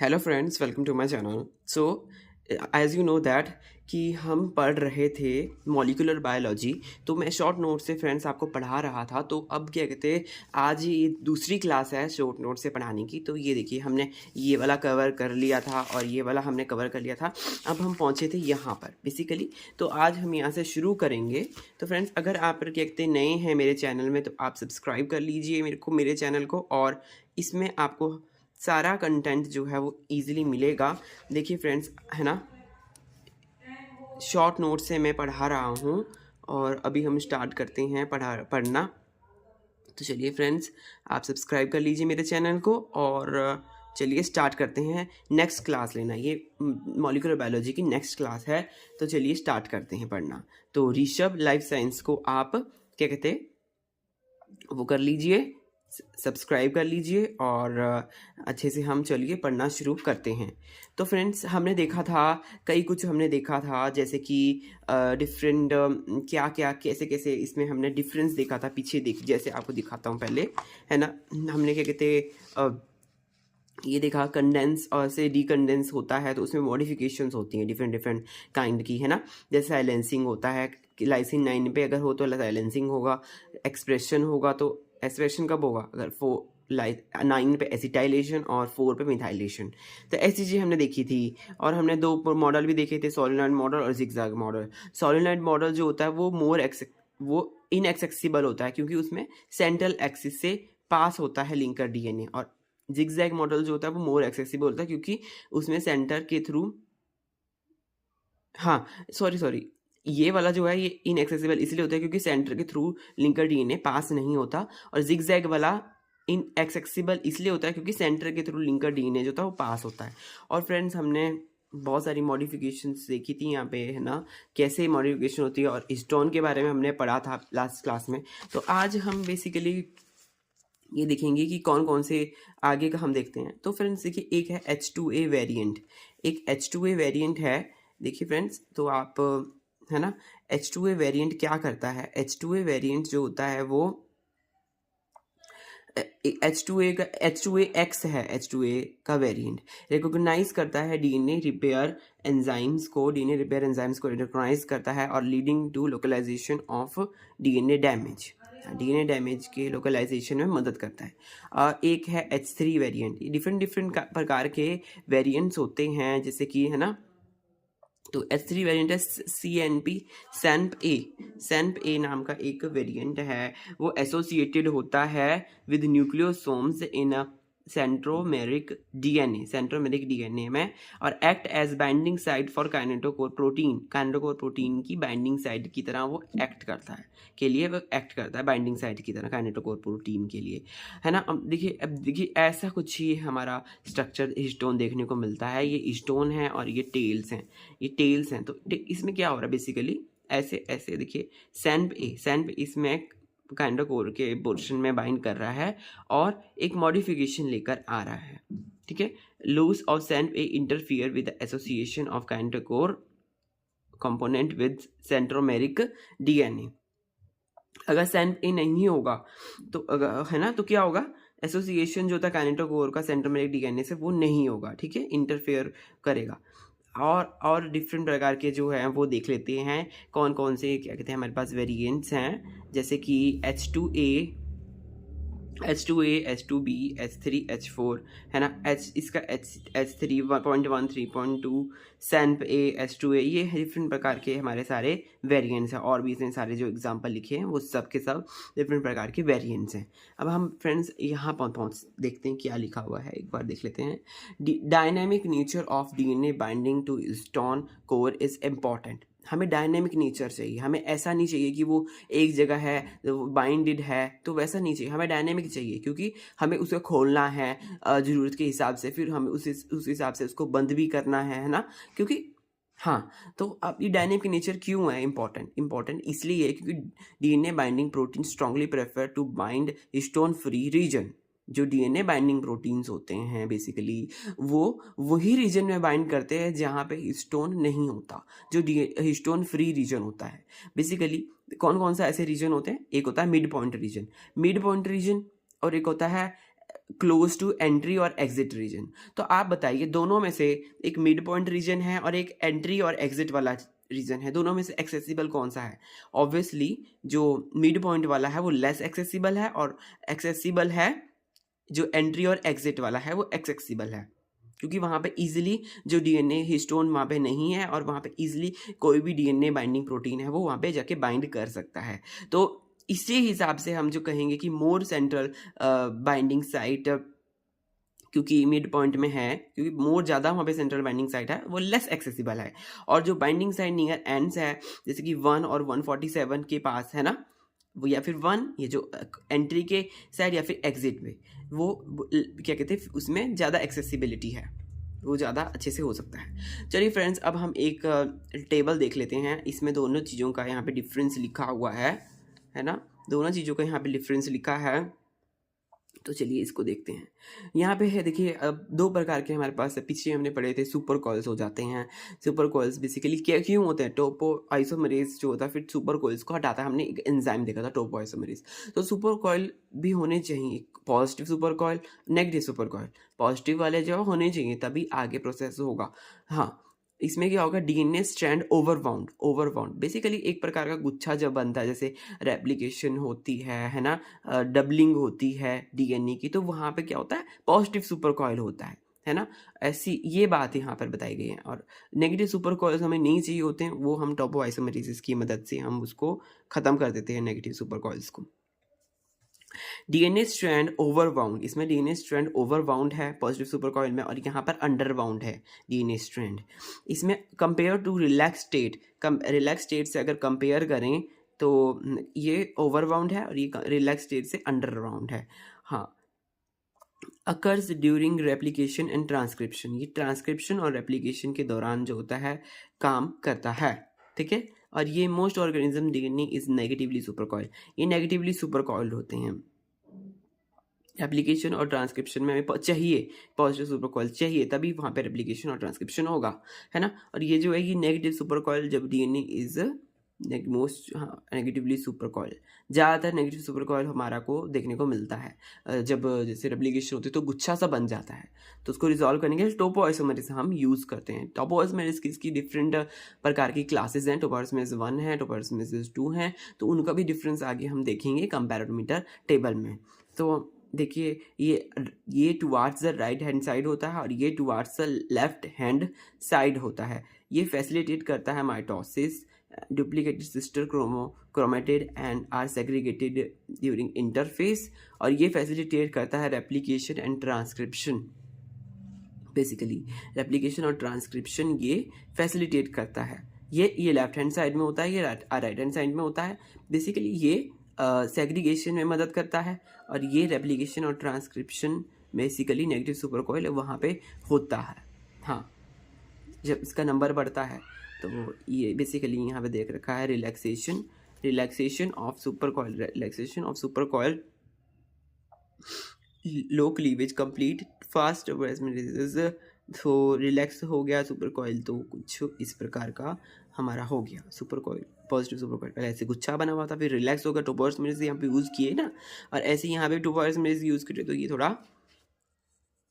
Hello friends, welcome to my channel. So as you know that कि हम पढ़ रहे थे मॉलिक्यूलर बायोलॉजी। तो मैं शॉर्ट नोट से फ्रेंड्स आपको पढ़ा रहा था। तो अब क्या कहते हैं, आज ये दूसरी क्लास है शॉर्ट नोट से पढ़ाने की। तो ये देखिए, हमने ये वाला कवर कर लिया था और ये वाला हमने कवर कर लिया था। अब हम पहुँचे थे यहाँ पर बेसिकली। तो आज हम यहाँ से शुरू करेंगे। तो फ्रेंड्स, अगर आप क्या कहते हैं नए हैं मेरे चैनल में, तो आप सब्सक्राइब कर लीजिए मेरे चैनल को। और इसमें आपको सारा कंटेंट जो है वो इजीली मिलेगा। देखिए फ्रेंड्स, है ना, शॉर्ट नोट से मैं पढ़ा रहा हूँ और अभी हम स्टार्ट करते हैं पढ़ना। तो चलिए फ्रेंड्स, आप सब्सक्राइब कर लीजिए मेरे चैनल को और चलिए स्टार्ट करते हैं नेक्स्ट क्लास लेना। ये मॉलिक्यूलर बायोलॉजी की नेक्स्ट क्लास है। तो चलिए स्टार्ट करते हैं पढ़ना। तो ऋषभ लाइफ साइंस को आप क्या कहते हैं वो कर लीजिए, सब्सक्राइब कर लीजिए और अच्छे से हम चलिए पढ़ना शुरू करते हैं। तो फ्रेंड्स, हमने देखा था कुछ हमने देखा था, जैसे कि डिफरेंट क्या क्या कैसे कैसे इसमें हमने डिफरेंस देखा था। पीछे जैसे आपको दिखाता हूँ पहले, है ना। हमने क्या कहते ये देखा, कंडेंस और से डीकंडेंस होता है तो उसमें मॉडिफिकेशंस होती हैं डिफरेंट डिफरेंट काइंड की, है ना। जैसे साइलेंसिंग होता है कि लाइसिन 9 पे अगर हो तो साइलेंसिंग होगा। एक्सप्रेशन होगा तो एक्सप्रेशन कब होगा, अगर 9 पे एसिटाइलेशन और 4 पे मिथाइलेशन। तो ऐसी चीज़ें हमने देखी थी। और हमने दो मॉडल भी देखे थे, सोलेनॉइड मॉडल और जिगजैग मॉडल। सोलेनॉइड मॉडल जो होता है वो इनएक्सेसिबल होता है, क्योंकि उसमें सेंट्रल एक्सिस से पास होता है लिंकर डीएनए। और जिगजैग मॉडल जो होता है वो मोर एक्सेसिबल होता है, क्योंकि उसमें सेंटर के थ्रू, हाँ, सॉरी, ये वाला जो है ये इनएक्सेसिबल इसलिए होता है क्योंकि सेंटर के थ्रू लिंकर डीएनए पास नहीं होता। और जिगजैग वाला इनएक्सेसिबल इसलिए होता है क्योंकि सेंटर के थ्रू लिंकर डीएनए जो था वो पास होता है। और फ्रेंड्स, हमने बहुत सारी मॉडिफिकेशंस देखी थी यहाँ पे, है ना, कैसे मॉडिफिकेशन होती है। और हिस्टोन के बारे में हमने पढ़ा था लास्ट क्लास में। तो आज हम बेसिकली ये देखेंगे कि कौन कौन से आगे का हम देखते हैं। तो फ्रेंड्स देखिए, एक है H2A वेरिएंट। एक H2A वेरिएंट है। देखिए फ्रेंड्स, तो आप, है ना, H2A वेरिएंट क्या करता है। H2A वेरिएंट जो होता है वो H2A है। H2A का वेरिएंट रिकॉग्नाइज करता है डीएनए रिपेयर एंजाइम्स को रिकॉग्नाइज करता है और leading to localization of DNA damage के लोकलाइजेशन में मदद करता है। और एक है H3 वेरिएंट। डिफरेंट डिफरेंट प्रकार के वेरिएंट्स होते हैं, जैसे कि, है ना। तो H3 वेरिएंट है सैंप ए नाम का एक वेरिएंट है। वो एसोसिएटेड होता है with nucleosomes in centromeric DNA में, और act as binding site for kinetochore protein की बाइंडिंग साइट की तरह वो एक्ट करता है बाइंडिंग साइट की तरह काइनेटोकोर प्रोटीन के लिए, है ना। अब देखिए ऐसा कुछ ही हमारा स्ट्रक्चर हिस्टोन देखने को मिलता है। ये हिस्टोन है और ये टेल्स हैं। तो इसमें क्या हो रहा है बेसिकली, ऐसे ऐसे देखिए, सैंप इसमें काइनेटोकोर के पोर्शन में बाइंड कर रहा है और एक मॉडिफिकेशन लेकर आ रहा है, ठीक है। Lose of CENP A interfere with the association of kinetochore component with centromeric DNA. अगर सैंप ए नहीं होगा तो अगर, है ना, तो क्या होगा, एसोसिएशन जो था काइनेटोकोर का सेंट्रोमेरिक डीएनए से वो नहीं होगा, ठीक है, इंटरफेयर करेगा। और डिफरेंट प्रकार के जो हैं वो देख लेते हैं, कौन कौन से क्या कहते हैं हमारे पास वेरिएंट्स हैं। जैसे कि H2A, H2B, H3, H4, है ना। इसका H3 1.1 3.2 सैंप ए H2A, ये डिफरेंट प्रकार के हमारे सारे वेरिएंट्स हैं। और भी इसमें सारे जो एग्जांपल लिखे हैं वो सब के सब डिफरेंट प्रकार के वेरिएंट्स हैं। अब हम फ्रेंड्स यहाँ पहुँच देखते हैं क्या लिखा हुआ है, एक बार देख लेते हैं। Dynamic nature of DNA binding to histone core is important. हमें डायनेमिक नेचर चाहिए, हमें ऐसा नहीं चाहिए कि वो एक जगह है बाइंडेड है, तो वैसा नहीं चाहिए, हमें डायनेमिक चाहिए, क्योंकि हमें उसे खोलना है ज़रूरत के हिसाब से, फिर हमें उस हिसाब से उसको बंद भी करना है ना। क्योंकि, हाँ, तो अब ये डायनेमिक नेचर क्यों है इम्पॉर्टेंट इसलिए है क्योंकि DNA binding protein strongly prefer to bind histone free region. जो डीएनए बाइंडिंग प्रोटीन्स होते हैं बेसिकली वो वही रीजन में बाइंड करते हैं जहाँ पे हिस्टोन नहीं होता, जो हिस्टोन फ्री रीजन होता है। बेसिकली कौन कौन सा ऐसे रीजन होते हैं, एक होता है मिड पॉइंट रीजन और एक होता है क्लोज टू एंट्री और एग्जिट रीजन। तो आप बताइए दोनों में से एक मिड पॉइंट रीजन है और एक एंट्री और एग्जिट वाला रीजन है, दोनों में से एक्सेसिबल कौन सा है? ऑब्वियसली जो मिड पॉइंट वाला है वो लेस एक्सेसिबल है, और एक्सेसिबल है जो एंट्री और एग्जिट वाला है वो एक्सेसिबल है, क्योंकि वहाँ पे इजीली जो डीएनए हिस्टोन वहाँ पे नहीं है, और वहाँ पे इजीली कोई भी डीएनए बाइंडिंग प्रोटीन है वो वहाँ पे जाके बाइंड कर सकता है। तो इसी हिसाब से हम जो कहेंगे कि मोर सेंट्रल बाइंडिंग साइट, क्योंकि मिड पॉइंट में है, क्योंकि मोर ज़्यादा वहाँ पे सेंट्रल बाइंडिंग साइट है, वो लेस एक्सेसिबल है। और जो बाइंडिंग साइट नियर एंड्स है, जैसे कि 1 और 147 के पास है ना, वो या फिर 1 ये जो एंट्री के साइड या फिर एग्जिट में, वो क्या कहते हैं, उसमें ज़्यादा एक्सेसिबिलिटी है, वो ज़्यादा अच्छे से हो सकता है। चलिए फ्रेंड्स, अब हम एक टेबल देख लेते हैं, इसमें दोनों चीज़ों का यहाँ पे डिफरेंस लिखा हुआ है ना, दोनों चीज़ों का यहाँ पे डिफरेंस लिखा है। तो चलिए इसको देखते हैं। यहाँ पे है, देखिए अब दो प्रकार के हमारे पास, पीछे हमने पढ़े थे सुपर कॉइल्स हो जाते हैं। सुपर कॉइल्स बेसिकली क्या क्यों होते हैं? टोपो आइसोमरेज जो होता है फिर सुपर कॉइल्स को हटाता है। हमने एक एंजाइम देखा था टोपो आइसोमरेज। तो सुपर कॉइल भी होने चाहिए, positive super coil, negative super coil. Positive वाले जो होने चाहिए तभी आगे प्रोसेस होगा। हाँ, इसमें क्या होगा, डीएनए स्ट्रैंड ओवरबाउंड बेसिकली एक प्रकार का गुच्छा जब बनता है, जैसे रेप्लिकेशन होती है ना, डबलिंग होती है डीएनए की, तो वहाँ पे क्या होता है, पॉजिटिव सुपर कॉइल होता है ना। ऐसी ये बात यहाँ पर बताई गई है। और नेगेटिव सुपर कॉइल्स हमें नहीं चाहिए होते हैं, वो हम टोपो आइसोमेरेसिस की मदद से हम उसको ख़त्म कर देते हैं नेगेटिव सुपर कॉइल्स को। डीएनए स्ट्रैंड ओवरबाउंड, इसमें डीएनए स्ट्रैंड ओवरबाउंड है पॉजिटिव सुपर कॉइल में, और यहाँ पर अंडरबाउंड है डीएनए स्ट्रैंड। इसमें कंपेयर टू रिलैक्स स्टेट से अगर कंपेयर करें तो ये ओवरबाउंड है और ये रिलैक्स स्टेट से अंडरबाउंड है। हाँ, occurs during replication and transcription, ये ट्रांसक्रिप्शन और रेप्लिकेशन के दौरान जो होता है काम करता है, ठीक है। और ये most organism DNA is negatively super coil, ये नेगेटिवली सुपर कॉइल्ड होते हैं। एप्लीकेशन और ट्रांसक्रिप्शन में हमें चाहिए पॉजिटिव सुपर कॉइल चाहिए, तभी वहाँ पे रेप्लिकेशन और ट्रांसक्रिप्शन होगा, है ना। और ये जो है ये नेगेटिव सुपर कॉइल जब DNA is most negatively super coil, ज़्यादातर नेगेटिव सुपर कॉइल हमारा को देखने को मिलता है जब जैसे रेप्लिकेशन होती है तो गुच्छा सा बन जाता है। तो उसको रिजॉल्व करने के लिए टोपो आइसोमेरेस हम यूज़ करते हैं। टोपो आइसोमेरेस की डिफरेंट प्रकार की क्लासेस हैं, टोपो आइसोमेरेस 1 है, टोपो आइसोमेरेस 2 है, तो उनका भी डिफरेंस आगे हम देखेंगे कंपैरेटोमीटर टेबल में। तो देखिए ये towards the right hand side होता है और ये towards the left hand side होता है। ये फैसिलिटेट करता है mitosis, duplicated sister chromatid and are segregated during interphase, और ये फैसिलिटेट करता है replication and transcription. Basically replication और ट्रांसक्रिप्शन ये फैसिलिटेट करता है। ये लेफ्ट हैंड साइड में होता है, ये राइट हैंड साइड में होता है। बेसिकली ये सेग्रीगेशन में मदद करता है, और ये रेप्लिकेशन और transcription basically negative super coil वहाँ पे होता है। हाँ, जब इसका नंबर बढ़ता है तो ये बेसिकली यहाँ पे देख रखा है relaxation of super coil, low cleavage complete fast, तो रिलैक्स हो गया सुपर कॉइल, तो कुछ इस प्रकार का हमारा हो गया super coil, positive super coil. पहले ऐसे गुच्छा बना हुआ था, फिर रिलैक्स होगा, टोपो आइसोमेरेस यहाँ पे यूज़ किए ना, और ऐसे यहाँ पे टोपो आइसोमेरेस यूज़ करिए तो ये थोड़ा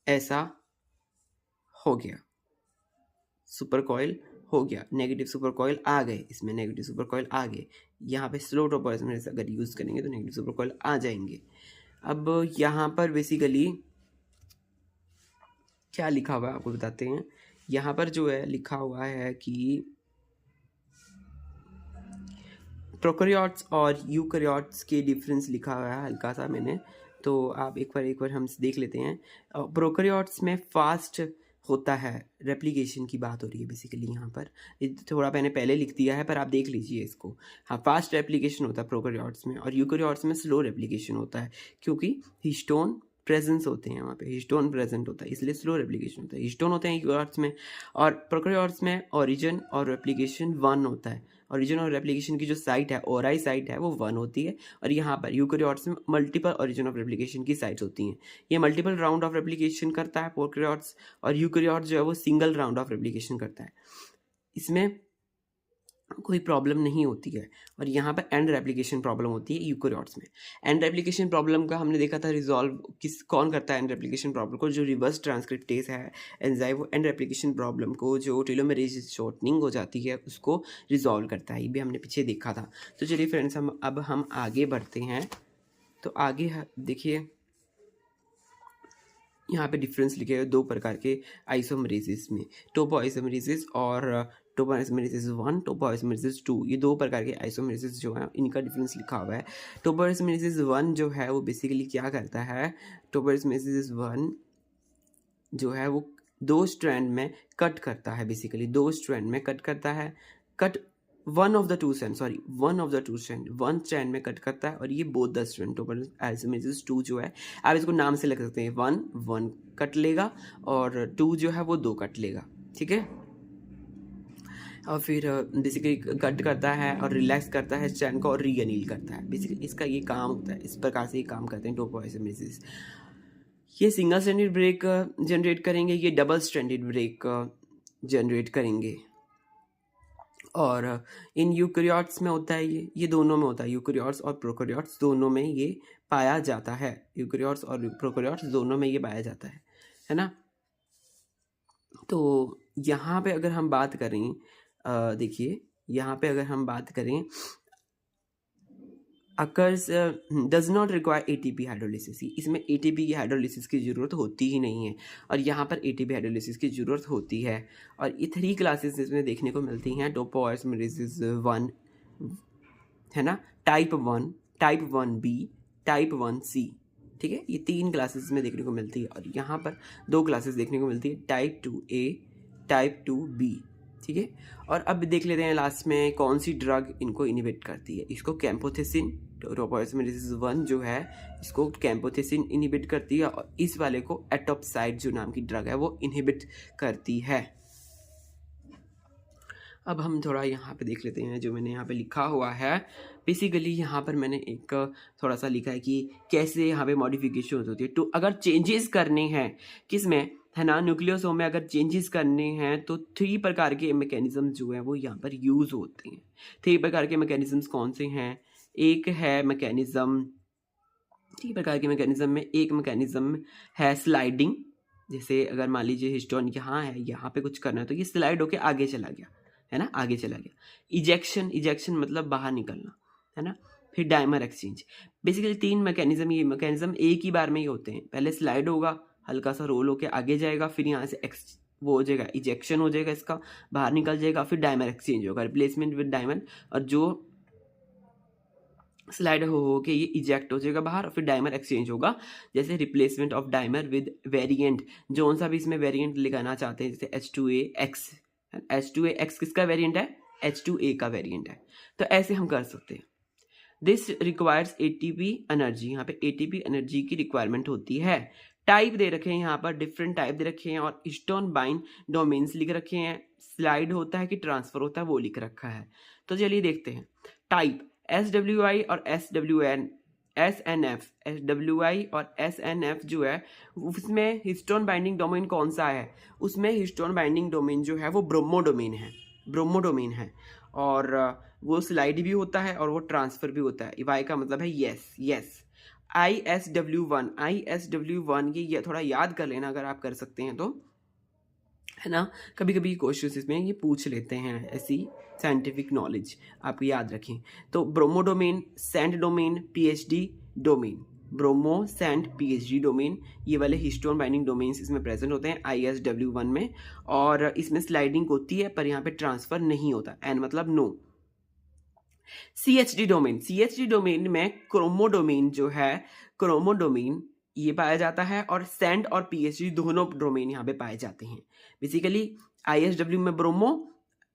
ऐसा हो गया, सुपर कॉइल हो गया, नेगेटिव सुपर कॉइल आ गए, इसमें नेगेटिव सुपर कॉइल आ गए। यहाँ पे स्लो टोपो आइसोमेरेस अगर यूज़ करेंगे तो नेगेटिव सुपर कॉइल आ जाएंगे। अब यहाँ पर बेसिकली क्या लिखा हुआ है आपको बताते हैं। यहाँ पर जो है लिखा हुआ है कि प्रोकैरियोट्स और यूकैरियोट्स के डिफरेंस लिखा हुआ है हल्का सा मैंने, तो आप एक बार हम देख लेते हैं। प्रोकैरियोट्स में फास्ट होता है, रेप्लिकेशन की बात हो रही है बेसिकली यहाँ पर, थोड़ा मैंने पहले लिख दिया है पर आप देख लीजिए इसको। हाँ, फास्ट रेप्लिकेशन होता है प्रोकैरियोट्स में, और यूकैरियोट्स में स्लो रेप्लिकेशन होता है, क्योंकि हिस्टोन प्रेजेंस होते हैं वहाँ पे, हिस्टोन प्रेजेंट होता है इसलिए स्लो रेप्लिकेशन होता है। हिस्टोन होते हैं यूकैरियोट्स में, और प्रोकैरियोट्स में ओरिजिन और रेप्लिकेशन 1 होता है। ओरिजिन और रेप्लिकेशन की जो साइट है, ओराई साइट है, वो 1 होती है, और यहाँ पर यूकैरियोट्स में मल्टीपल ओरिजिन ऑफ रेप्लिकेशन की साइट्स होती हैं। ये मल्टीपल राउंड ऑफ रेप्लिकेशन करता है प्रोकैरियोट्स, और यूकैरियोट्स जो है वो सिंगल राउंड ऑफ रेप्लिकेशन करता है। इसमें कोई प्रॉब्लम नहीं होती है। और यहाँ पर एंड रेप्लिकेशन प्रॉब्लम होती है यूकेरियोट्स में। एंड रेप्लिकेशन प्रॉब्लम का हमने देखा था रिजॉल्व कौन करता है एंड रेप्लिकेशन प्रॉब्लम को, जो रिवर्स ट्रांसक्रिप्टेज है एंजाइम, वो एंड रेप्लिकेशन प्रॉब्लम को जो टेलोमेरेज शॉर्टनिंग हो जाती है उसको रिजॉल्व करता है। ये भी हमने पीछे देखा था। तो चलिए फ्रेंड्स, हम आगे बढ़ते हैं। तो आगे देखिए यहाँ पे डिफरेंस लिखे हुए दो प्रकार के आइसोमरेसिस में, टोपो आइसोमरेसिस और टोपो आइसोमरेसिस 1, टोपो आइसोमरेसिस 2, ये दो प्रकार के आइसोमरेसिस जो है इनका डिफरेंस लिखा हुआ है। टोपो आइसोमरेसिस 1 जो है वो बेसिकली क्या करता है, टोपो आइसोमरेसिस 1 जो है वो दो स्ट्रैंड में कट करता है, बेसिकली दो स्ट्रैंड में कट करता है, one of the two strand one strand में कट करता है, और ये बोथ द स्ट्रैंड टोपो आइसोमरेसिस 2 जो है, आप इसको नाम से लग सकते हैं, वन कट लेगा और 2 जो है वो 2 कट लेगा, ठीक है। और फिर बेसिकली कट करता है और रिलैक्स करता है स्ट्रैंड को और रीअनील करता है, बेसिकली इसका ये काम होता है। इस प्रकार से ये काम करते हैं टोपो आइसोमरेसिस। ये सिंगल स्ट्रैंडेड ब्रेक जनरेट करेंगे, ये डबल स्ट्रैंडेड ब्रेक जनरेट करेंगे। और इन यूकेरियोट्स में होता है, ये दोनों में होता है, यूकेरियोट्स और प्रोकैरियोट्स दोनों में ये पाया जाता है, यूकेरियोट्स और प्रोकैरियोट्स दोनों में ये पाया जाता है ना। तो यहाँ पे अगर हम बात करें, देखिए यहाँ पे अगर हम बात करें, occurs does not require ATP hydrolysis, इसमें एटीपी की हाइड्रोलिसिस की ज़रूरत होती ही नहीं है, और यहाँ पर एटीपी हाइड्रोलिसिस की ज़रूरत होती है। और ये 3 क्लासेस इसमें देखने को मिलती हैं, टोपो आइसोमरेसिस 1 है ना, type 1, type 1B, type 1C, ठीक है। ये 3 क्लासेस में देखने को मिलती है, और यहाँ पर 2 क्लासेस देखने को मिलती है, टाइप 2A, टाइप 2B, ठीक है। और अब देख लेते हैं लास्ट में कौन सी ड्रग इनको इनिबिट करती है। इसको कैम्पोथेसिन, टोपो आइसोमरेसिस 1 जो है इसको कैम्पोथेसिन इनिबिट करती है, और इस वाले को एटोप्साइड जो नाम की ड्रग है वो इनिबिट करती है। अब हम थोड़ा यहाँ पे देख लेते हैं जो मैंने यहाँ पे लिखा हुआ है। बेसिकली यहाँ पर मैंने एक थोड़ा सा लिखा है कि कैसे यहाँ पे मॉडिफिकेशन होती है। तो अगर चेंजेस करने हैं किसमें, है ना, न्यूक्लियोसोम में अगर चेंजेस करने हैं तो 3 प्रकार के मैकेनिज्म जो है वो यहाँ पर यूज़ होते हैं। 3 प्रकार के मैकेनिज्म्स कौन से हैं, एक है मैकेनिज्म, 3 प्रकार के मैकेनिज्म में एक मैकेनिज्म है स्लाइडिंग। जैसे अगर मान लीजिए हिस्टोन यहाँ है, यहाँ पे कुछ करना है तो ये स्लाइड होके आगे चला गया, है ना, आगे चला गया। इजेक्शन मतलब बाहर निकलना, है ना। फिर डायमर एक्सचेंज। बेसिकली 3 मैकेनिज्म, ये मैकेनिज्म एक ही बार में ही होते हैं। पहले स्लाइड होगा, हल्का सा रोल होके आगे जाएगा, फिर यहाँ से वो हो जाएगा, इजेक्शन हो जाएगा, इसका बाहर निकल जाएगा, फिर डायमर एक्सचेंज होगा, रिप्लेसमेंट विद डायमंड। और जो स्लाइड हो के ये इजेक्ट हो जाएगा बाहर, और फिर डायमर एक्सचेंज होगा। जैसे replacement of dimer with variant, जो सा भी इसमें वेरिएंट लगाना चाहते हैं, जैसे H2AX, H2AX किसका वेरिएंट है, H2A का वेरिएंट है। तो ऐसे हम कर सकते हैं। दिस रिक्वायर्स ATP एनर्जी, यहाँ पे ATP एनर्जी की रिक्वायरमेंट होती है। टाइप दे रखे हैं यहाँ पर, डिफरेंट टाइप दे रखे हैं, और हिस्टोन बाइंड डोमेन्स लिख रखे हैं। स्लाइड होता है कि ट्रांसफर होता है वो लिख रखा है। तो चलिए देखते हैं। टाइप SWI और SNF, SWI और SNF जो है उसमें हिस्टोन बाइंडिंग डोमेन कौन सा है, उसमें हिस्टोन बाइंडिंग डोमेन जो है वो ब्रोमो डोमेन है, और वो स्लाइड भी होता है और वो ट्रांसफर भी होता है। वाई का मतलब है यस। ISW1 ये थोड़ा याद कर लेना अगर आप कर सकते हैं तो, है ना। कभी कभी क्वेश्चंस इसमें ये पूछ लेते हैं, ऐसी साइंटिफिक नॉलेज आप याद रखें। तो bromo domain, sand domain, PhD domain, bromo sand PhD domain, ये वाले हिस्टोन बाइंडिंग डोमेन्स इसमें प्रेजेंट होते हैं ISW1 में। और इसमें स्लाइडिंग होती है पर यहाँ पे ट्रांसफर नहीं होता, एन मतलब नो। CHD डोमेन में क्रोमोडोमेन जो है, क्रोमोडोमेन ये पाया जाता है, और सैंड और PhD दोनों डोमेन यहाँ पे पाए जाते हैं। बेसिकली ISW में ब्रोमो,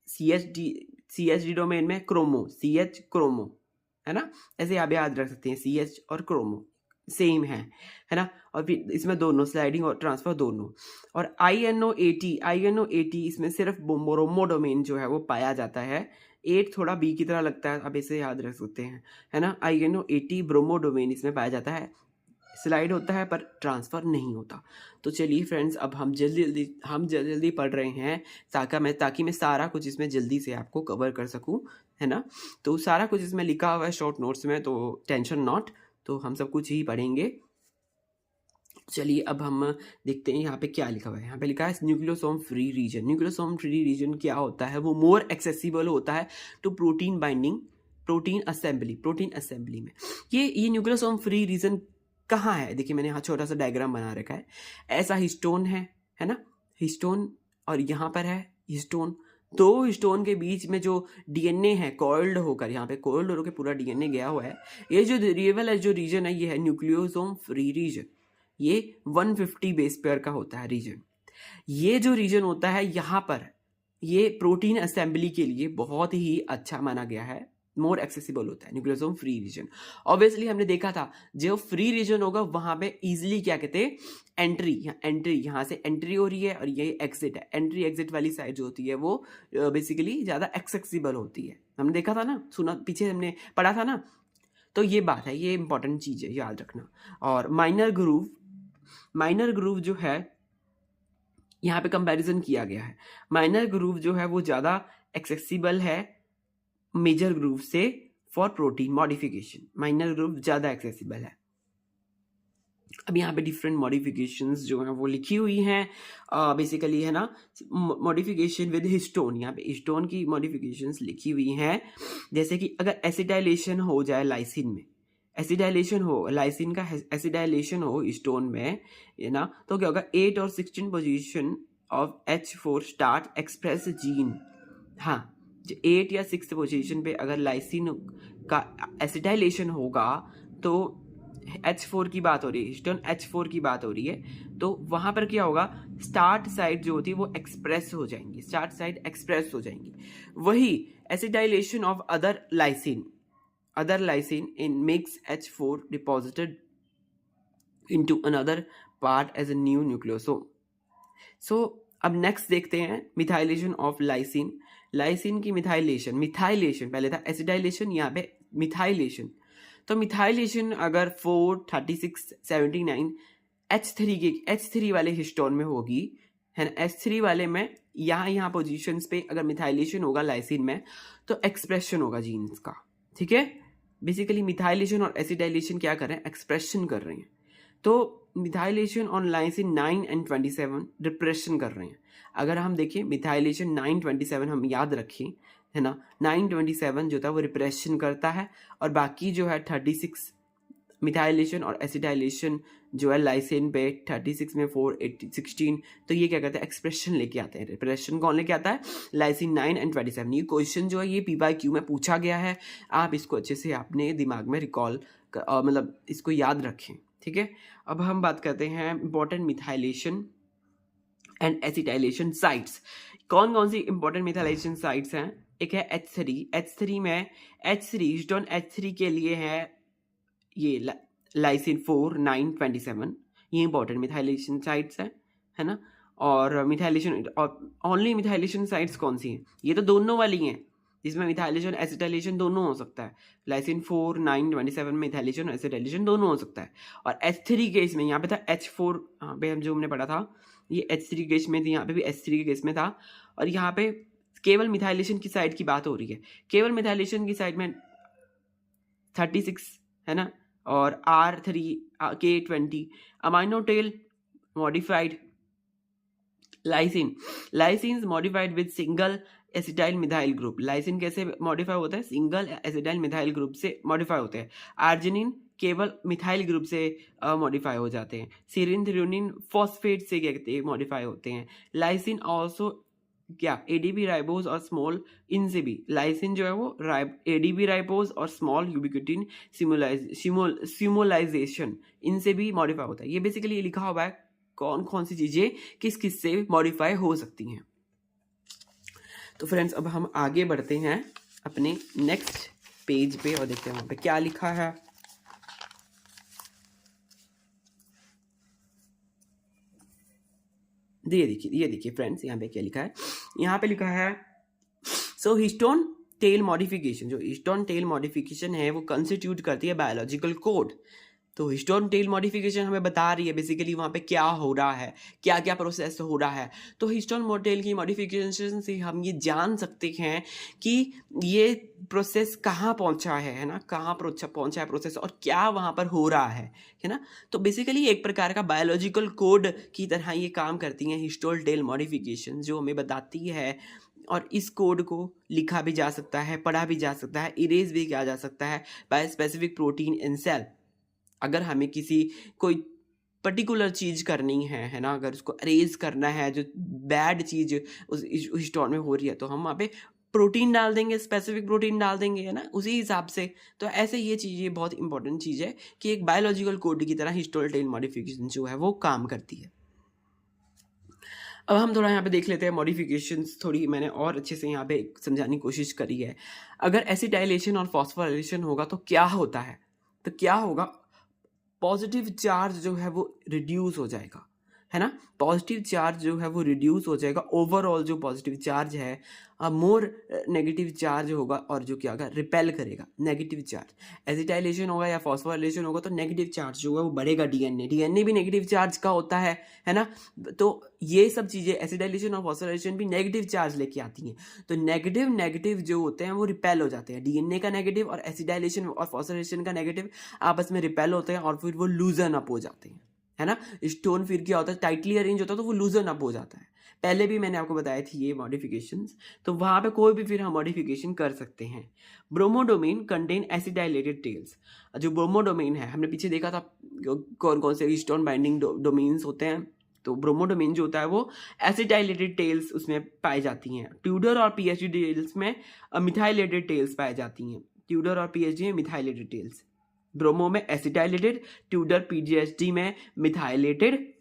CHD डोमेन में क्रोमो, CH क्रोमो, है ना। ऐसे आप याद रख सकते हैं, CH और क्रोमो सेम है ना। और फिर इसमें दोनों स्लाइडिंग और ट्रांसफर दोनों। और INO80 इसमें सिर्फ ब्रोमो डोमेन जो है वो पाया जाता है। 8 थोड़ा B की तरह लगता है, आप इसे याद रख सकते हैं, है ना। INO80 ब्रोमो डोमेन इसमें पाया जाता है। स्लाइड होता है पर ट्रांसफ़र नहीं होता। तो चलिए फ्रेंड्स, अब हम जल्दी पढ़ रहे हैं ताकि मैं सारा कुछ इसमें जल्दी से आपको कवर कर सकूं, है ना। तो सारा कुछ इसमें लिखा हुआ है शॉर्ट नोट्स में, तो टेंशन नॉट, तो हम सब कुछ ही पढ़ेंगे। चलिए अब हम देखते हैं यहाँ पे क्या लिखा हुआ है। यहाँ पे लिखा है nucleosome free region. Nucleosome free region क्या होता है? वो मोर एक्सेसिबल होता है to protein binding, protein assembly में। ये न्यूक्लियोसोम फ्री रीजन कहाँ है? देखिए मैंने यहाँ छोटा सा डायग्राम बना रखा है। ऐसा हिस्टोन है ना, हिस्टोन, और यहाँ पर है हिस्टोन। दो हिस्टोन के बीच में जो डीएनए है कॉइल्ड होकर, यहाँ पे कॉइल्ड होकर पूरा डीएनए गया हुआ है। ये जो रीजन है ये है न्यूक्लियोसोम फ्री रीजन। ये 150 बेस पेयर का होता है रीजन। ये जो रीजन होता है यहाँ पर, ये प्रोटीन असेंबली के लिए बहुत ही अच्छा माना गया है, मोर एक्सेसिबल होता है न्यूक्लियोसोम फ्री रीजन। ऑब्वियसली हमने देखा था जो फ्री रीजन होगा वहां पे इजीली क्या कहते हैं, एंट्री यहाँ से एंट्री हो रही है और ये एग्जिट है। एंट्री एग्जिट वाली साइड जो होती है वो बेसिकली ज़्यादा एक्सेसिबल होती है। हमने देखा था ना, सुना, पीछे हमने पढ़ा था ना। तो ये बात है, ये इंपॉर्टेंट चीज़ है, याद रखना। और माइनर ग्रूव जो है यहाँ पे कंपैरिजन किया गया है। माइनर ग्रूव जो है वो ज़्यादा एक्सेसिबल है मेजर ग्रूव से for protein modification. Minor groove ज़्यादा एक्सेसिबल है। अब यहाँ पे डिफरेंट मॉडिफिकेशंस जो हैं वो लिखी हुई हैं बेसिकली, है ना। मॉडिफिकेशन विद हिस्टोन, यहाँ पे हिस्टोन की मॉडिफिकेशंस लिखी हुई हैं। जैसे कि अगर एसिटाइलेशन हो जाए लाइसिन में, लाइसिन का एसिडाइलेशन हो हिस्टोन में, है ना, तो क्या होगा, 8 और 16 position of H4 start express gene. हाँ, 8 या 6 पोजीशन पे अगर लाइसिन का एसिडाइलेशन होगा तो H4 की बात हो रही है, हिस्टोन H4 की बात हो रही है, तो वहां पर क्या होगा, स्टार्ट साइड जो होती है वो एक्सप्रेस हो जाएंगी, वही acetylation of other lysine in makes H4 deposited into another part as a new nucleosome. So अब नेक्स्ट देखते हैं मिथाइलेशन ऑफ लाइसिन की मिथाइलेशन पहले था एसिडाइलेशन, यहाँ पे मिथाइलेशन। तो मिथाइलेशन अगर 4, 36, 79 H3 वाले हिस्टोन में होगी, है ना, H3 वाले में यहाँ पोजीशंस पे अगर मिथाइलेशन होगा लाइसिन में तो एक्सप्रेशन होगा जीन्स का, ठीक है। बेसिकली मिथाइलेशन और एसिडाइलेशन क्या कर रहे हैं, एक्सप्रेशन कर रहे हैं। तो methylation on lysine 9 and 27 depression कर रहे हैं। अगर हम देखें मिथाइलेशन 9-27 हम याद रखें, है ना, 9-27 जो था वो रिप्रेशन करता है, और बाकी जो है 36 मिथाइलेशन और एसिडाइलेशन जो है लाइसिन पे 36 में 4, 8, 16, तो ये क्या करते हैं, एक्सप्रेशन लेके आते हैं। रिप्रेशन कौन लेके आता है, लाइसिन 9 and 27। ये क्वेश्चन जो है ये PYQ में पूछा गया है, आप इसको अच्छे से अपने दिमाग में रिकॉल मतलब इसको याद रखें, ठीक है। अब हम बात करते हैं important methylation and acetylation sites. कौन सी इंपॉर्टेंट मिथाइलेशन साइट्स हैं? एक है H3 में हिस्टोन H3 के लिए है ये लाइसिन 4, 9, 27, ये इंपॉर्टेंट मिथाइलेशन साइट्स है ना। और मिथाइलेशन ओनली मिथाइलेशन साइट्स कौन सी हैं? ये तो दोनों वाली हैं जिसमें मिथाइलेशन एसिटाइलेशन दोनों हो सकता है। लाइसिन 4, 9, 27 में मिथाइलेशन और एसिटाइलेशन दोनों हो सकता है। और H3 केस में यहाँ पे था H4, यहाँ पे हम जो हमने पढ़ा था ये H3 केस में थी, यहाँ पे भी H3 के केस में था। और यहाँ पे केवल मिथाइलेशन की साइड की बात हो रही है, केवल मिथाइलेशन की साइड में 36 है ना, और R3, K20 amino tail modified lysine modified with single acetyl methyl group. Lysine कैसे मॉडिफाई होता है, सिंगल एसिटाइल मिथाइल ग्रुप से मॉडिफाई होते हैं। आर्जिनिन केवल मिथाइल ग्रुप से मॉडिफाई हो जाते हैं। सीरिन थ्रियोनिन फॉस्फेट से क्या कहते हैं, मॉडिफाई होते हैं। लाइसिन ऑल्सो क्या ADP राइबोज और स्मॉल, इनसे भी लाइसिन जो है वो ADP राइबोज और स्मॉल यूबिक्विटिन सिमोलाइजेशन इनसे भी मॉडिफाई होता है। ये बेसिकली लिखा हुआ है कौन सी चीजें किस से मॉडिफाई हो सकती हैं। तो फ्रेंड्स अब हम आगे बढ़ते हैं अपने नेक्स्ट पेज पे और देखते हैं वहां पे क्या लिखा है। ये देखिए फ्रेंड्स, यहाँ पे क्या लिखा है, यहाँ पे लिखा है सो हिस्टोन टेल मॉडिफिकेशन। जो हिस्टोन टेल मॉडिफिकेशन है वो कंस्टिट्यूट करती है बायोलॉजिकल कोड। तो हिस्टोन टेल मॉडिफिकेशन हमें बता रही है बेसिकली वहाँ पे क्या हो रहा है, क्या क्या प्रोसेस हो रहा है। तो हिस्टोन टेल की मॉडिफिकेशन से हम ये जान सकते हैं कि ये प्रोसेस कहाँ पहुँचा है ना, कहाँ पहुँचा है प्रोसेस और क्या वहाँ पर हो रहा है ना। तो बेसिकली एक प्रकार का बायोलॉजिकल कोड की तरह ये काम करती हैं हिस्टोन टेल मॉडिफिकेशन, जो हमें बताती है। और इस कोड को लिखा भी जा सकता है, पढ़ा भी जा सकता है, इरेज भी किया जा सकता है by specific protein in cell. अगर हमें किसी कोई पर्टिकुलर चीज़ करनी है ना, अगर उसको अरेज करना है, जो बैड चीज़ उस हिस्टोन में हो रही है, तो हम वहाँ पे प्रोटीन डाल देंगे, स्पेसिफिक प्रोटीन डाल देंगे, है ना, उसी हिसाब से। तो ऐसे ये चीज़, ये बहुत इंपॉर्टेंट चीज़ है कि एक बायोलॉजिकल कोड की तरह हिस्टोन टेल मॉडिफिकेशन जो है वो काम करती है। अब हम थोड़ा यहाँ पे देख लेते हैं मॉडिफिकेशंस, थोड़ी मैंने और अच्छे से यहाँ पे समझाने की कोशिश करी है। अगर एसिटाइलेशन और फॉस्फोराइलेशन होगा तो क्या होता है, तो क्या होगा, पॉजिटिव चार्ज जो है वो रिड्यूस हो जाएगा, है ना। पॉजिटिव चार्ज जो है वो रिड्यूस हो जाएगा, ओवरऑल जो पॉजिटिव चार्ज है मोर नेगेटिव चार्ज होगा, और जो क्या होगा, रिपेल करेगा नेगेटिव चार्ज। एसिटाइलेशन होगा या फॉस्फोराइलेशन होगा तो नेगेटिव चार्ज जो है वो बढ़ेगा, डीएनए भी नेगेटिव चार्ज का होता है ना। तो ये सब चीज़ें, एसिटाइलेशन और फॉस्फोराइलेशन भी नेगेटिव चार्ज लेके आती हैं। तो नेगेटिव जो होते हैं वो रिपेल हो जाते हैं, डीएनए का नेगेटिव और एसिटाइलेशन और फॉस्फोराइलेशन का नेगेटिव आपस में रिपेल होते हैं और फिर वो लूजन अप हो जाते हैं, है ना। स्टोन फिर क्या होता है, टाइटली अरेंज होता है तो वो लूजन अप हो जाता है। पहले भी मैंने आपको बताया थी ये मॉडिफिकेशंस, तो वहाँ पे कोई भी फिर हम मॉडिफिकेशन कर सकते हैं। ब्रोमोडोमेन कंटेन एसिटाइलेटेड टेल्स। जो ब्रोमोडोमेन है, हमने पीछे देखा था कौन कौन से स्टोन बाइंडिंग डोमेन्स होते हैं। तो ब्रोमोडोमेन जो होता है वो एसिटाइलेटेड टेल्स उसमें पाई जाती हैं। ट्यूडर और पीएचडी टेल्स में मिथाइलेटेड टेल्स पाई जाती हैं। ट्यूडर और पीएचडी में मिथाइलेटेड टेल्स, ब्रोमो में एसिटाइलेटेड, ट्यूडर पीजीएचडी में methylated.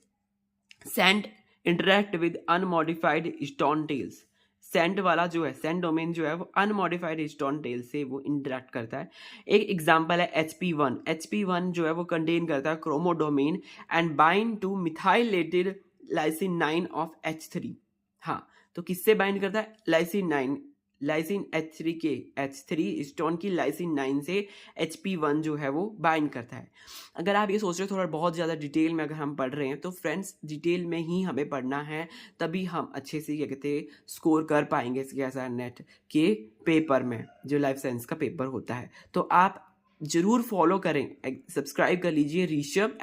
SANT interact with unmodified stone tails. SANT वाला जो है, सेंट डोमेन जो है वो अनमॉडिफाइड स्टोन टेल से वो इंटरेक्ट करता है। एक एग्जांपल है HP1। HP1 जो है वो कंटेन करता है chromodomain and bind to methylated lysine 9 of H3। हाँ, तो किससे बाइंड करता है, लाइसिन 9, लाइसिन H3 के, H3 स्टोन की लाइसिन 9 से HP1 जो है वो बाइंड करता है। अगर आप ये सोच रहे हो थोड़ा बहुत ज़्यादा डिटेल में अगर हम पढ़ रहे हैं, तो फ्रेंड्स डिटेल में ही हमें पढ़ना है, तभी हम अच्छे से क्या कहते हैं स्कोर कर पाएंगे CSIR नेट के पेपर में, जो लाइफ साइंस का पेपर होता है। तो आप ज़रूर फॉलो करें, सब्सक्राइब कर लीजिए ऋषभ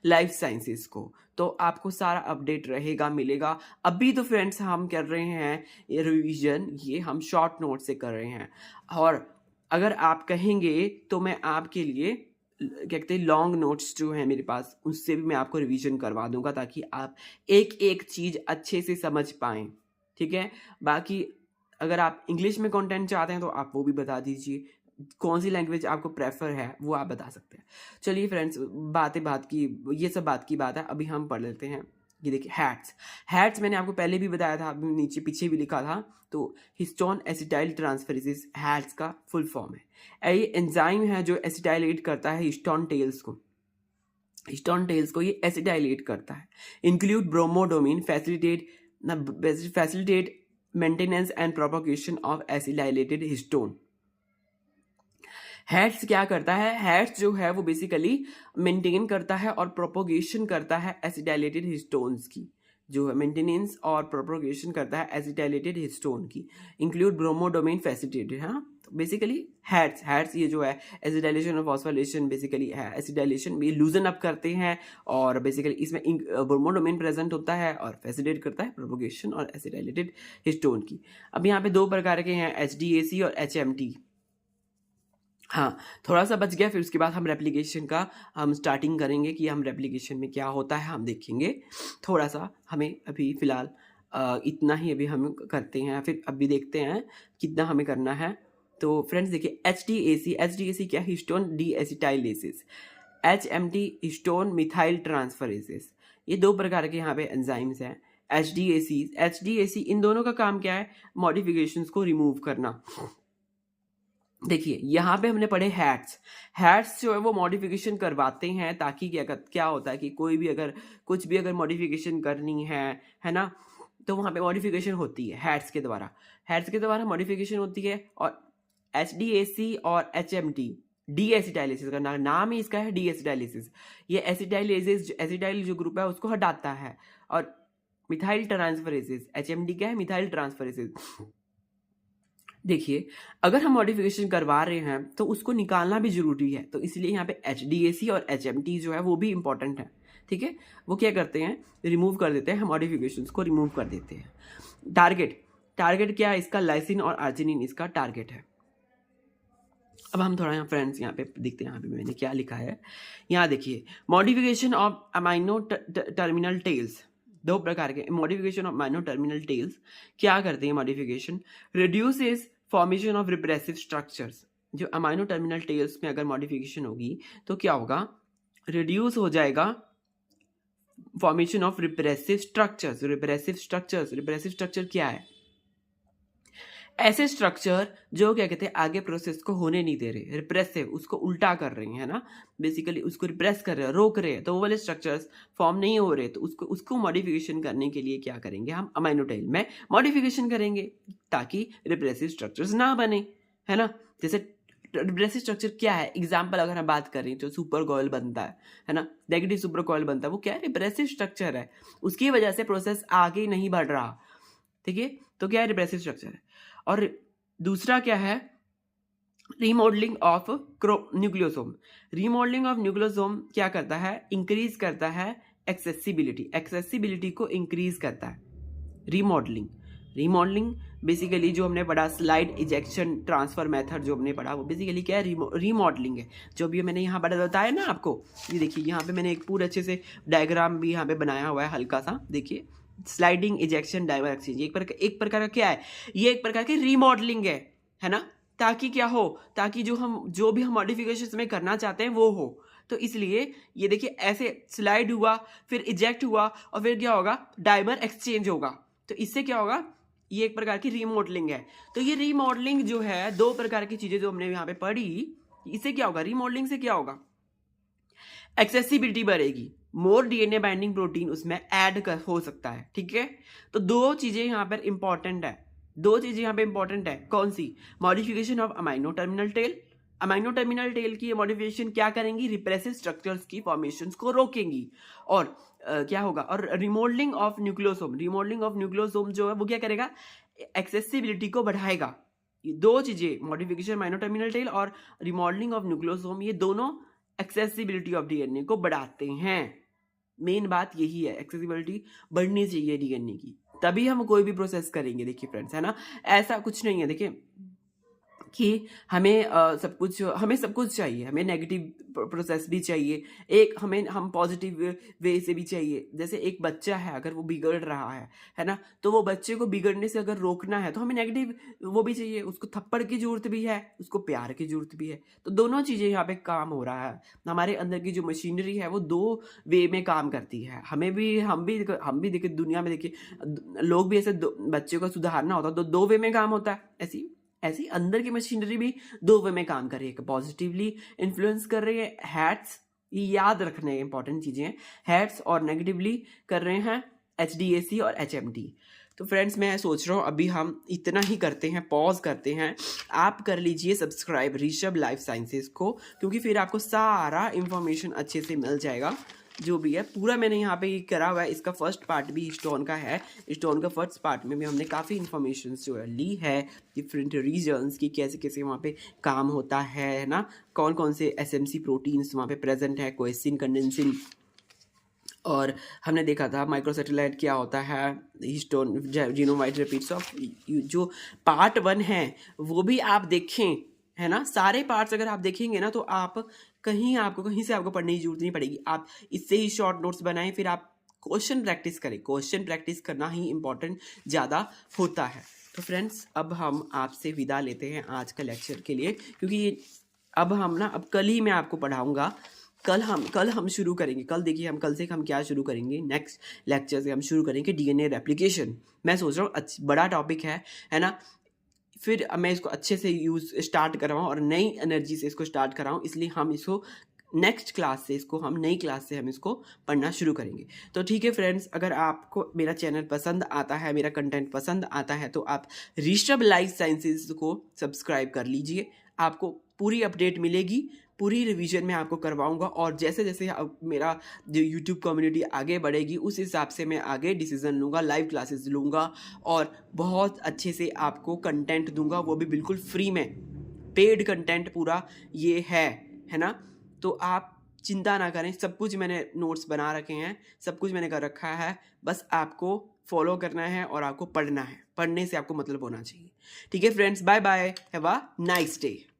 लाइफ साइंसेस को, तो आपको सारा अपडेट रहेगा, मिलेगा। अभी तो फ्रेंड्स हम कर रहे हैं ये रिवीजन, ये हम शॉर्ट नोट से कर रहे हैं, और अगर आप कहेंगे तो मैं आपके लिए क्या कहते हैं लॉन्ग नोट्स जो है मेरे पास, उससे भी मैं आपको रिवीजन करवा दूंगा, ताकि आप एक एक चीज़ अच्छे से समझ पाएँ, ठीक है। बाकी अगर आप इंग्लिश में कंटेंट चाहते हैं तो आप वो भी बता दीजिए, कौन सी लैंग्वेज आपको प्रेफर है वो आप बता सकते हैं। चलिए फ्रेंड्स, बात की ये सब बात की बात है, अभी हम पढ़ लेते हैं। ये देखिए हैट्स मैंने आपको पहले भी बताया था, नीचे पीछे भी लिखा था। तो हिस्टोन एसिटाइल ट्रांसफरेजेस हैट्स का फुल फॉर्म है। ये एंजाइम है जो एसिटाइलेट करता है हिस्टोन टेल्स को ये एसिटाइलेट करता है। Include bromodomain facilitate maintenance and propagation of acetylated histone. HATs क्या करता है, हैट्स जो है वो बेसिकली मेंटेन करता है और प्रोपोगेशन करता है एसिटाइलेटेड हिस्टोन्स की, जो है मेंटेनेंस और प्रोपोगेशन करता है एसिटाइलेटेड हिस्टोन की। इंक्लूड ब्रोमोडोमेन फैसिलिटेटेड, हाँ। तो बेसिकली हैट्स ये जो है एसिटाइलेशन और फॉस्फोराइलेशन बेसिकली है, एसिटाइलेशन भी लूजन अप करते हैं, और बेसिकली इसमें ब्रोमोडोमेन प्रेजेंट होता है और फैसिलिटेट करता है प्रोपोगेशन और एसिटाइलेटेड हिस्टोन की। अब यहाँ पे दो प्रकार के हैं, HDAC और HMT। हाँ, थोड़ा सा बच गया, फिर उसके बाद हम रेप्लिकेशन का हम स्टार्टिंग करेंगे कि हम रेप्लिकेशन में क्या होता है हम देखेंगे। थोड़ा सा हमें अभी फ़िलहाल इतना ही अभी हम करते हैं, फिर अभी देखते हैं कितना हमें करना है। तो फ्रेंड्स देखिए, HDAC क्या, histone deacetylases. HMT histone methyl transferases. ये दो प्रकार के यहाँ पे एंजाइम्स हैं। HDAC इन दोनों का काम क्या है, मॉडिफिकेशंस को रिमूव करना। देखिए यहाँ पे हमने पढ़े हैट्स जो है वो मॉडिफिकेशन करवाते हैं, ताकि क्या होता है कि कोई भी अगर कुछ भी अगर मॉडिफिकेशन करनी है ना, तो वहाँ पे मॉडिफिकेशन होती है हैट्स के द्वारा मॉडिफिकेशन होती है। और HDAC और HMT डी एसिटाइलिसिस का नाम ही इसका है डी एसिटाइलिसिस। ये एसिटाइल जो ग्रुप है उसको हटाता है। और मिथाइल ट्रांसफरेसिस, एचएमडी क्या है? मिथाइल ट्रांसफरेसिस। देखिए, अगर हम मॉडिफिकेशन करवा रहे हैं तो उसको निकालना भी जरूरी है, तो इसलिए यहाँ पे HDAC और HMT जो है वो भी इंपॉर्टेंट है। ठीक है, वो क्या करते हैं? रिमूव कर देते हैं, मॉडिफिकेशंस को रिमूव कर देते हैं। टारगेट क्या है इसका? लाइसिन और आर्जिनिन इसका टारगेट है। अब हम थोड़ा यहाँ फ्रेंड्स यहाँ पे देखते हैं, यहाँ पे मैंने क्या लिखा है। यहाँ देखिए, modification of amino terminal tails, दो प्रकार के modification of amino terminal tails क्या करते हैं? Modification reduces formation of repressive structures. जो अमाइनो टर्मिनल टेल्स में अगर मॉडिफिकेशन होगी तो क्या होगा? रिड्यूस हो जाएगा formation of repressive structures. Repressive structure क्या है? ऐसे स्ट्रक्चर जो क्या कहते हैं आगे प्रोसेस को होने नहीं दे रहे, रिप्रेसिव, उसको उल्टा कर रहे हैं ना, बेसिकली उसको रिप्रेस कर रहे हैं, रोक रहे हैं, तो वो वाले स्ट्रक्चर्स फॉर्म नहीं हो रहे, तो उसको मॉडिफिकेशन करने के लिए क्या करेंगे? हम अमाइनो टेल में मॉडिफिकेशन करेंगे ताकि रिप्रेसिव स्ट्रक्चर्स ना बने, है ना। जैसे रिप्रेसिव स्ट्रक्चर क्या है? एग्जाम्पल अगर हम बात करें तो सुपर कॉइल बनता है ना, नेगेटिव सुपर कॉइल बनता है, वो क्या है? रिप्रेसिव स्ट्रक्चर है, उसकी वजह से प्रोसेस आगे नहीं बढ़ रहा। ठीक है, तो क्या है? रिप्रेसिव स्ट्रक्चर है। और दूसरा क्या है? Remodelling of nucleosome. Remodelling of nucleosome क्या करता है? इंक्रीज करता है एक्सेसिबिलिटी को इंक्रीज करता है रीमॉडलिंग बेसिकली जो हमने पढ़ा स्लाइड इजेक्शन ट्रांसफर मेथड जो हमने पढ़ा, वो बेसिकली क्या है? रीमॉडलिंग है। जो भी मैंने यहाँ बताया ना आपको, ये देखिए यहाँ पे मैंने एक पूरे अच्छे से डायग्राम भी यहाँ पे बनाया हुआ है हल्का सा, देखिए स्लाइडिंग इजेक्शन डाइवर एक्सचेंज एक प्रकार का क्या है? ये एक प्रकार की रीमॉडलिंग है ना, ताकि क्या हो? ताकि जो भी हम मॉडिफिकेशन में करना चाहते हैं वो हो। तो इसलिए ये देखिए ऐसे स्लाइड हुआ, फिर इजेक्ट हुआ, और फिर क्या होगा? डाइवर एक्सचेंज होगा। तो इससे क्या होगा? ये एक प्रकार की रीमॉडलिंग है। तो ये रीमॉडलिंग जो है, दो प्रकार की चीजें जो हमने यहाँ पे पढ़ी, इससे क्या होगा? रीमॉडलिंग से क्या होगा? एक्सेसिबिलिटी बढ़ेगी, मोर डीएनए बाइंडिंग प्रोटीन उसमें ऐड हो सकता है। ठीक है, तो दो चीजें यहाँ पर इंपॉर्टेंट है। कौन सी? Modification of amino terminal tail की मॉडिफिकेशन क्या करेंगी? रिप्रेसिव स्ट्रक्चर्स की फॉर्मेशंस को रोकेंगी। और क्या होगा? और रिमॉडलिंग ऑफ न्यूक्लियोसोम जो है वो क्या करेगा? एक्सेसिबिलिटी को बढ़ाएगा। ये दो चीजें, मॉडिफिकेशन अमाइनो टर्मिनल टेल और रिमॉडलिंग ऑफ न्यूक्लियोसोम, ये दोनों एक्सेसिबिलिटी ऑफ डीएनए को बढ़ाते हैं। मेन बात यही है, एक्सेसिबिलिटी बढ़नी चाहिए डीएनए की, तभी हम कोई भी प्रोसेस करेंगे। देखिए फ्रेंड्स, है ना, ऐसा कुछ नहीं है देखिए कि हमें सब कुछ चाहिए, हमें नेगेटिव प्रोसेस भी चाहिए, हम पॉजिटिव वे से भी चाहिए। जैसे एक बच्चा है, अगर वो बिगड़ रहा है ना, तो वो बच्चे को बिगड़ने से अगर रोकना है तो हमें नेगेटिव वो भी चाहिए, उसको थप्पड़ की जरूरत भी है, उसको प्यार की जरूरत भी है। तो दोनों चीज़ें यहाँ पे काम हो रहा है। हमारे अंदर की जो मशीनरी है वो दो वे में काम करती है। हम भी देखिए दुनिया में देखिए लोग भी ऐसे बच्चे को सुधारना होता तो दो वे में काम होता है। ऐसी अंदर की मशीनरी भी दो वे में काम कर रही है, पॉजिटिवली इन्फ्लुएंस कर रही है हैट्स, ये याद रखने इंपॉर्टेंट चीजें हैं, हैट्स, और नेगेटिवली कर रहे हैं HDAC और HMT। तो फ्रेंड्स, मैं सोच रहा हूँ अभी हम इतना ही करते हैं, पॉज करते हैं। आप कर लीजिए सब्सक्राइब ऋषभ लाइफ साइंसेस को, क्योंकि फिर आपको सारा इंफॉर्मेशन अच्छे से मिल जाएगा। जो भी है पूरा मैंने यहाँ पे करा हुआ है। इसका फर्स्ट पार्ट भी स्टोन का है। स्टोन का फर्स्ट पार्ट में भी हमने काफ़ी इन्फॉर्मेशन जो है ली है, डिफरेंट रीजन्स की कैसे कैसे वहाँ पे काम होता है ना, कौन कौन से SMC प्रोटीन्स वहाँ पे प्रेजेंट है, कोएसिन, कंडेंसिन, और हमने देखा था माइक्रोसैटेलाइट क्या होता है, हिस्टोन, जीनोम-वाइड रिपीट्स ऑफ। जो पार्ट 1 है वो भी आप देखें, है ना, सारे पार्ट्स अगर आप देखेंगे ना तो आपको कहीं से पढ़ने की जरूरत नहीं पड़ेगी। आप इससे ही शॉर्ट नोट्स बनाएं, फिर आप क्वेश्चन प्रैक्टिस करें। क्वेश्चन प्रैक्टिस करना ही इम्पोर्टेंट ज़्यादा होता है। तो फ्रेंड्स, अब हम आपसे विदा लेते हैं आज का लेक्चर के लिए, क्योंकि अब कल ही मैं आपको पढ़ाऊँगा। कल हम शुरू करेंगे। कल देखिए कल से हम क्या शुरू करेंगे, नेक्स्ट लेक्चर से हम शुरू करेंगे DNA रेप्लिकेशन। मैं सोच रहा हूँ बड़ा टॉपिक है ना, फिर मैं इसको अच्छे से स्टार्ट कराऊँ और नई एनर्जी से इसको स्टार्ट कराऊँ, इसलिए हम इसको नेक्स्ट क्लास से हम नई क्लास से हम इसको पढ़ना शुरू करेंगे। तो ठीक है फ्रेंड्स, अगर आपको मेरा चैनल पसंद आता है, मेरा कंटेंट पसंद आता है, तो आप ऋषभ लाइफ साइंसेस को सब्सक्राइब कर लीजिए। आपको पूरी अपडेट मिलेगी, पूरी रिवीजन मैं आपको करवाऊंगा। और जैसे जैसे अब मेरा जो यूट्यूब कम्युनिटी आगे बढ़ेगी उस हिसाब से मैं आगे डिसीजन लूँगा, लाइव क्लासेस लूँगा और बहुत अच्छे से आपको कंटेंट दूंगा, वो भी बिल्कुल फ्री में। पेड कंटेंट पूरा ये है ना। तो आप चिंता ना करें, सब कुछ मैंने नोट्स बना रखे हैं, सब कुछ मैंने कर रखा है, बस आपको फॉलो करना है और आपको पढ़ना है। पढ़ने से आपको मतलब होना चाहिए। ठीक है friends, bye bye, have a nice day.